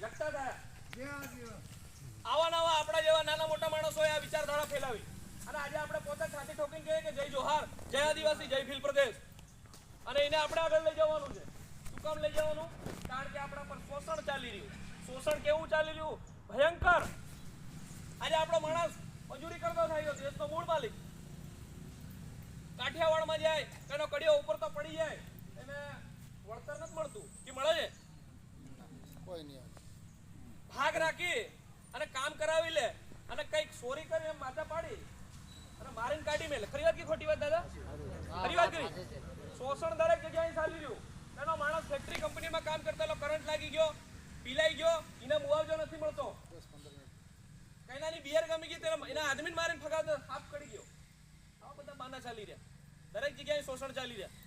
ઘટતા થયા આવા નવા આપણા જેવા નાના મોટા માણસોએ આ વિચારધારા ફેલાવી અને આજે આપણે પોતે છાતી ઠોકીને કહીએ કે જય જોહાર, જય આદિવાસી, જય ભીલ પ્રદેશ. અને એને આપણે આગળ લઈ જવાનું છે. શું કામ લઈ જવાનું? કારણ કે આપણા પર શોષણ ચાલી રહ્યું. શોષણ કેવું ચાલી રહ્યું? ભયંકર. આજે આપણો માણસ મજૂરી કરતો થયો, દેશનો મૂળ માલિક. કાઠિયાવાડમાં જાય એનો કડિયો ઉપર તો પડી જાય, એને વળતર નથી મળતું કે મળે છે? કોઈ નહીં. ભાગ રાખી અને કામ કરાવી લે અને કઈક ચોરી કરી એમ માથા પાડી અને મારીને કાઢી મેલે. ખરી વાત કે ખોટી વાત દાદા? ખરી વાત કરી. શોષણ દરેક જગ્યાએ ચાલી રહ્યું. એનો માણસ ફેક્ટરી કંપનીમાં કામ કરતા કરંટ લાગી ગયો, પીલાઈ ગયો, એને મુઆવજો નથી મળતો. કઈનાની બિયર ગમી ગઈ, એના આદમીને મારીને ફગાવતો સાફ કરી ગયો. આવા બધા બાના ચાલી રહ્યા. દરેક જગ્યાએ શોષણ ચાલી રહ્યા.